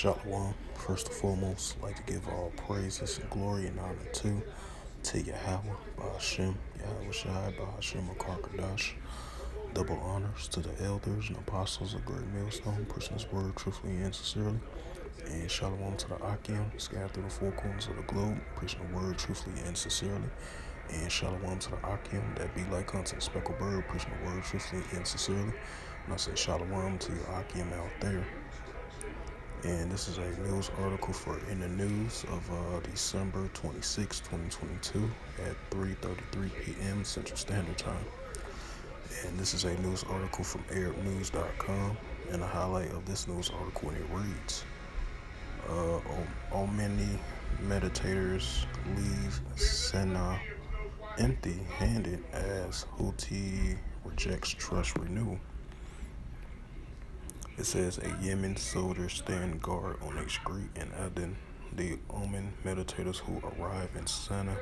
Shalom. First and foremost, I'd like to give all praises and glory and honor to Yahweh, Bahashem, Yahweh Shai, Bahashem, Akarkadash. Double honors to the elders and apostles of Great Millstone, preaching His word truthfully and sincerely. And shalom to the Akim, scattered through the four corners of the globe, preaching the word truthfully and sincerely. And shalom to the Akim, that be like unto the speckled bird, preaching the word truthfully and sincerely. And I say shalom to your Akim out there. And this is a news article for In the News of December 26, 2022 at 3:33 p.m. Central Standard Time. And this is a news article from ArabNews.com. And the highlight of this news article, and it reads, Omani meditators leave Sanaa empty-handed as Houthi rejects trust renewal. It says a Yemen soldier stand guard on a street in Aden. The Oman meditators who arrived in Sanaa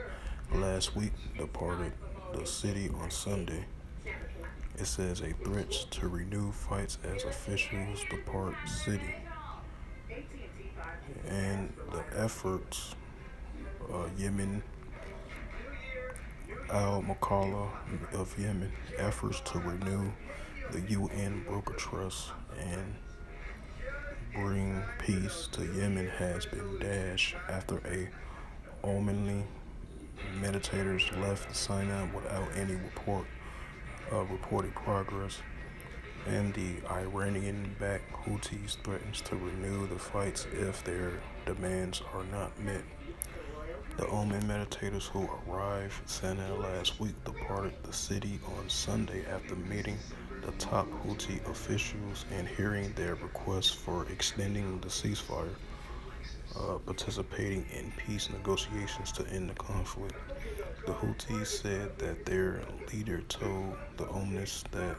last week departed the city on Sunday. It says a threat to renew fights as officials depart city. And the efforts, Yemen, al-Makala of Yemen, efforts to renew the UN broker trust and bring peace to Yemen has been dashed after a Omani meditators left Sinai without any reported progress, and the Iranian-backed Houthis threatens to renew the fights if their demands are not met. The Oman meditators who arrived in Sanaa last week departed the city on Sunday after meeting the top Houthi officials and hearing their requests for extending the ceasefire, participating in peace negotiations to end the conflict. The Houthis said that their leader told the Omanists that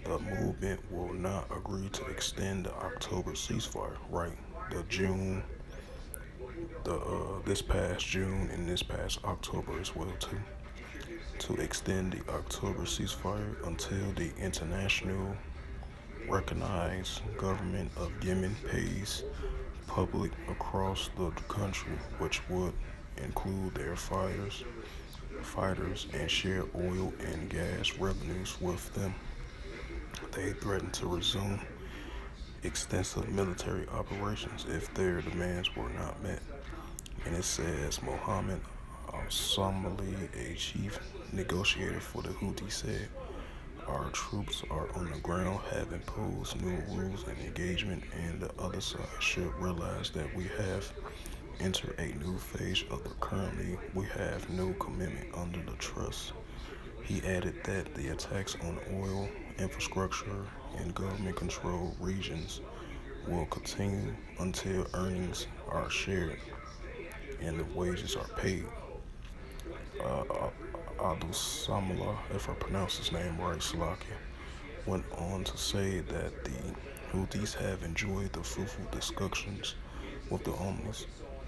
the movement will not agree to extend the October ceasefire, this past June and this past October as well too, to extend the October ceasefire until the international recognized government of Yemen pays public across the country, which would include their fighters and share oil and gas revenues with them. They threatened to resume extensive military operations if their demands were not met. And it says Mohammed al-Somali, a chief negotiator for the Houthis, said, "Our troops are on the ground, have imposed new rules and engagement, and the other side should realize that we have entered a new phase of the currently we have no commitment under the trust." He added that the attacks on oil, infrastructure, and government-controlled regions will continue until earnings are shared and the wages are paid. Samala, if I pronounce his name right, Salakia, went on to say that the Houthis have enjoyed the fruitful discussions with the Omnis.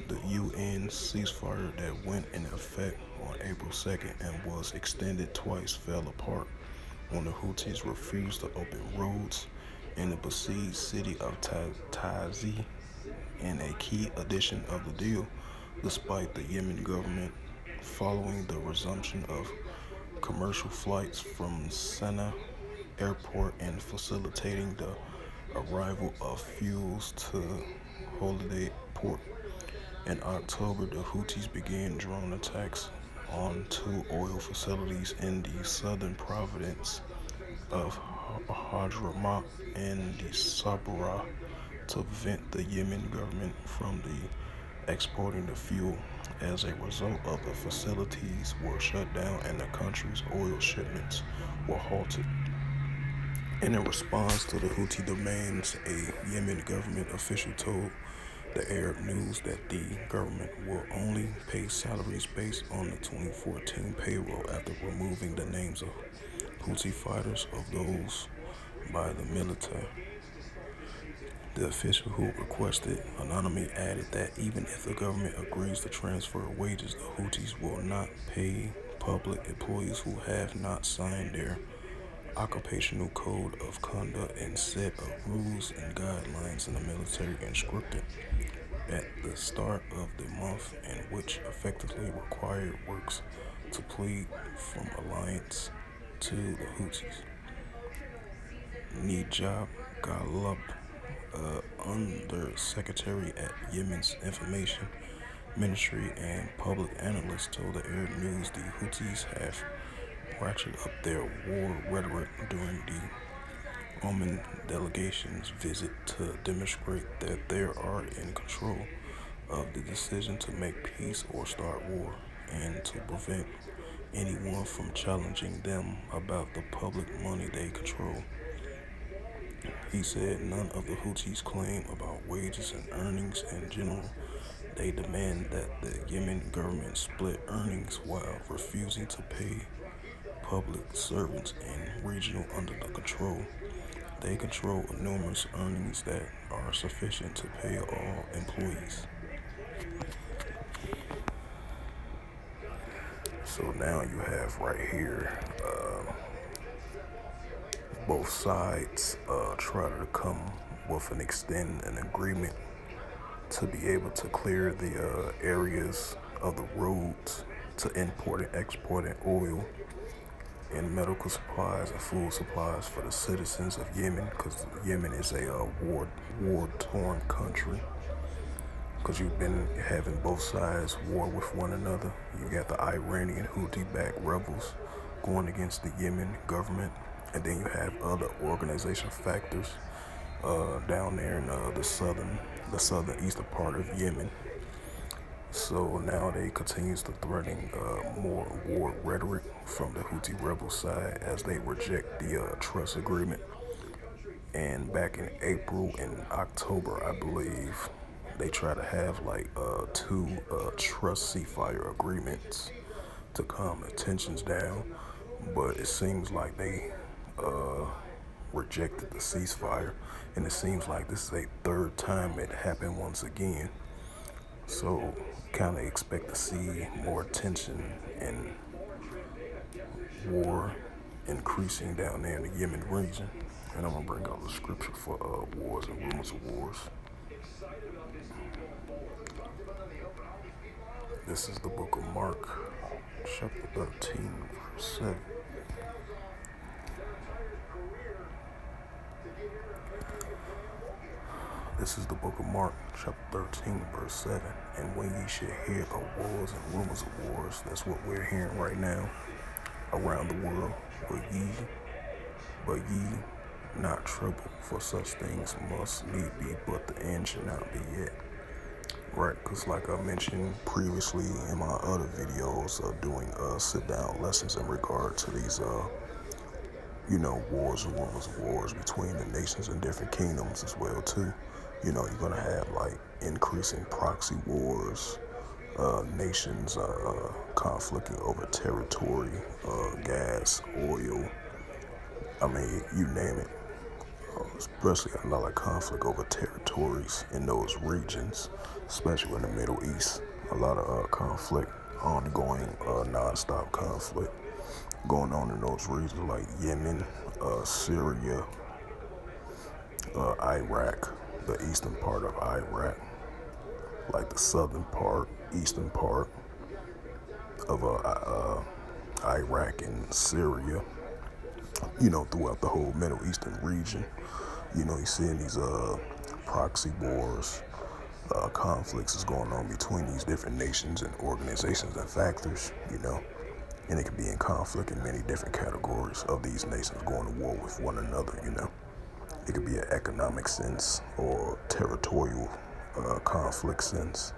The UN ceasefire that went in effect on April 2nd and was extended twice fell apart when the Houthis refused to open roads in the besieged city of Tazi, in a key addition of the deal, despite the Yemen government following the resumption of commercial flights from Sanaa airport and facilitating the arrival of fuels to Holiday Port. In October, the Houthis began drone attacks on two oil facilities in the southern province of Hadramaut and the Sabra to prevent the Yemen government from exporting the fuel. As a result of the facilities were shut down and the country's oil shipments were halted. And in response to the Houthi demands, a Yemen government official told the Arab News that the government will only pay salaries based on the 2014 payroll after removing the names of Houthi fighters of those by the military. The official, who requested anonymity, added that even if the government agrees to transfer wages, the Houthis will not pay public employees who have not signed their occupational code of conduct and set of rules and guidelines in the military instructed at the start of the month and which effectively required works to plead from alliance to the Houthis. Nijab Gallup, Under-Secretary at Yemen's Information Ministry and public analyst, told the Arab News the Houthis have ratcheted up their war rhetoric during the Oman delegation's visit to demonstrate that they are in control of the decision to make peace or start war and to prevent anyone from challenging them about the public money they control. He said none of the Houthis claim about wages and earnings in general. They demand that the Yemen government split earnings while refusing to pay public servants and regional under the control. They control enormous earnings that are sufficient to pay all employees. So now you have right here, both sides try to come with an agreement to be able to clear the areas of the roads to import and exporting oil and medical supplies and food supplies for the citizens of Yemen, because Yemen is a war-torn country. Because you've been having both sides war with one another. You got the Iranian Houthi-backed rebels going against the Yemen government, and then you have other organization factors down there in the southern eastern part of Yemen. So now they continues to threaten more war rhetoric from the Houthi rebel side as they reject the truce agreement. And back in April and October, I believe, they try to have like two truce ceasefire agreements to calm the tensions down, but it seems like they rejected the ceasefire, and it seems like this is a third time it happened once again. So kind of expect to see more tension and war increasing down there in the Yemen region. And I'm gonna bring out the scripture for wars and rumors of wars. This is the book of Mark, chapter 13, verse 7. This is the book of Mark, chapter 13, verse 7. And when ye should hear of wars and rumors of wars, that's what we're hearing right now around the world. But ye not trouble, for such things must need be, but the end should not be yet. Right, because like I mentioned previously in my other videos of doing sit-down lessons in regard to these wars and rumors of wars between the nations and different kingdoms as well too. You're gonna have like increasing proxy wars, nations conflicting over territory, gas, oil. I mean, you name it. Especially a lot of conflict over territories in those regions, especially in the Middle East. A lot of conflict, ongoing, non-stop conflict going on in those regions like Yemen, Syria, Iraq, the eastern part of Iraq, like the southern part, eastern part of Iraq and Syria, throughout the whole Middle Eastern region. You're seeing these proxy wars, conflicts is going on between these different nations and organizations and factors, and it could be in conflict in many different categories of these nations going to war with one another, It could be an economic sense or territorial conflict sense,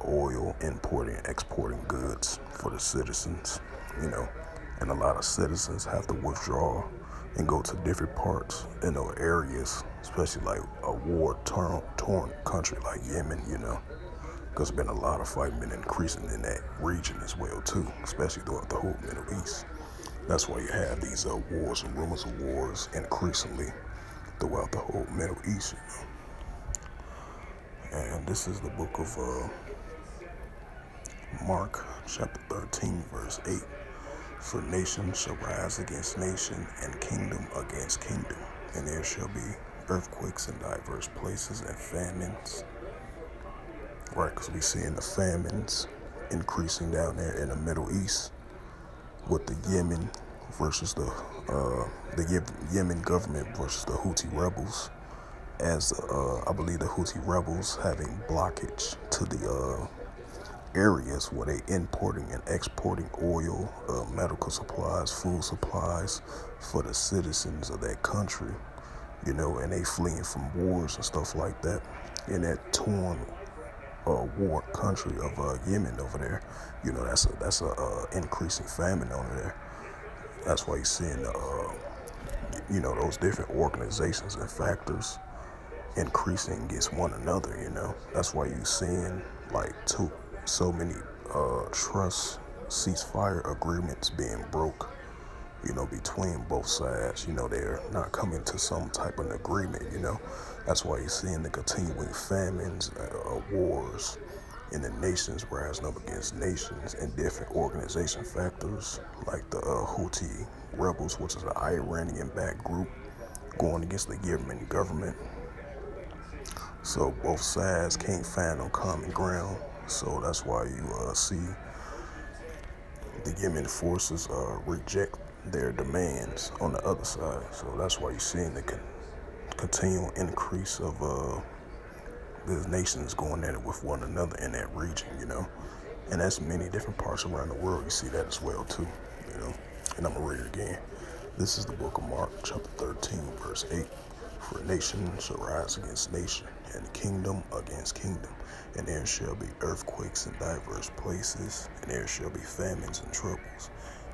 oil importing, exporting goods for the citizens, and a lot of citizens have to withdraw and go to different parts in those areas, especially like a war-torn country like Yemen, because there's been a lot of fighting been increasing in that region as well too, especially throughout the whole Middle East. That's why you have these wars and rumors of wars increasingly throughout the whole Middle East. And this is the book of Mark, chapter 13, verse 8. For nation shall rise against nation, and kingdom against kingdom. And there shall be earthquakes in diverse places and famines. Right, because we seeing the famines increasing down there in the Middle East with the Yemen versus the Yemen government versus the Houthi rebels. As I believe the Houthi rebels having blockage to the areas where they importing and exporting oil, medical supplies, food supplies for the citizens of that country, and they fleeing from wars and stuff like that in that torn war country of Yemen over there. That's a increasing famine over there. That's why you're seeing those different organizations and factors increasing against one another. That's why you're seeing like so many trust ceasefire agreements being broke, between both sides. They're not coming to some type of agreement. That's why you're seeing the continuing famines, wars in the nations rising up against nations and different organization factors like the Houthi rebels, which is an Iranian-backed group, going against the Yemen government. So both sides can't find no common ground. So that's why you see the Yemen forces reject their demands on the other side. So that's why you're seeing the continual increase of the nations going at it with one another in that region, And that's many different parts around the world. You see that as well too, And I'm gonna read it again. This is the book of Mark, chapter 13, verse 8. For nation shall rise against nation, and kingdom against kingdom. And there shall be earthquakes in diverse places, and there shall be famines and troubles.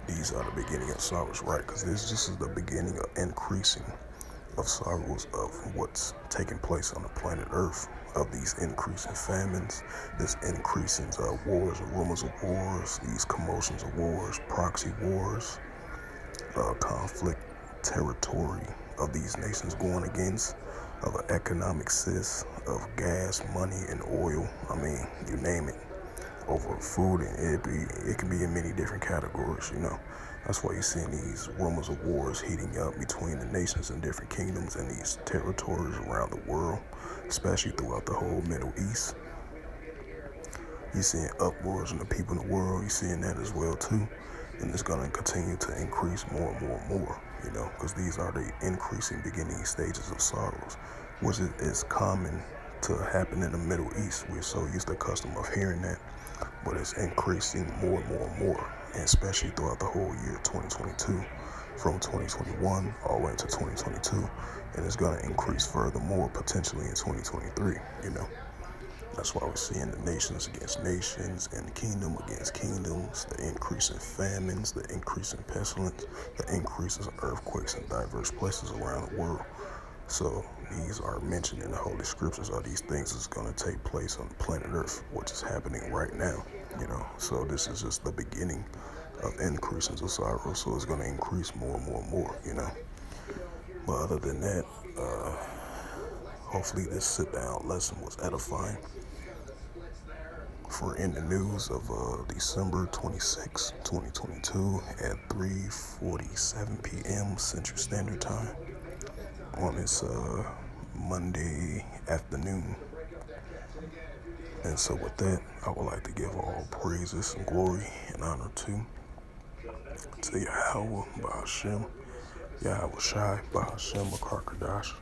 These are the beginning of sorrows, right? Because this is the beginning of increasing of sorrows of what's taking place on the planet Earth, of these increasing famines, this increasing wars and rumors of wars, these commotions of wars, proxy wars, conflict, territory of these nations going against, of an economic cyst, of gas, money, and oil. I mean, you name it, over food, and it can be in many different categories. That's why you're seeing these rumors of wars heating up between the nations and different kingdoms and these territories around the world, especially throughout the whole Middle East. You're seeing uproars in the people in the world. You're seeing that as well too. And it's going to continue to increase more and more and more, because these are the increasing beginning stages of sorrows, which is common to happen in the Middle East. We're so used to the custom of hearing that, but it's increasing more and more and more, and especially throughout the whole year 2022, from 2021 all the way into 2022, and it's going to increase furthermore potentially in 2023, That's why we're seeing the nations against nations and kingdom against kingdoms, the increase in famines, the increase in pestilence, the increases of earthquakes in diverse places around the world. So these are mentioned in the Holy Scriptures. Are these things that's going to take place on the planet Earth, which is happening right now, So this is just the beginning of increases of sorrow. So it's going to increase more and more and more, But other than that, hopefully this sit-down lesson was edifying. For in the news of December 26, 2022 at 3:47 p.m. Central Standard Time on this Monday afternoon. And so with that, I would like to give all praises and glory and honor to Yahweh, Bahashem, Yahweh Shai, Bahashem, Akarkadash.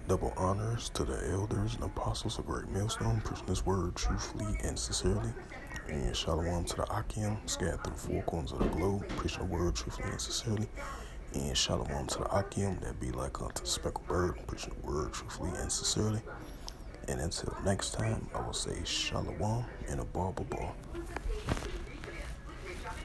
Double honors to the elders and apostles of Great Millstone, preaching this word truthfully and sincerely. And shalom to the Akim, scattered through the four corners of the globe, preaching the word truthfully and sincerely. And shalom to the Akim, that be like unto the speckled bird, preaching the word truthfully and sincerely. And until next time, I will say shalom and a bar.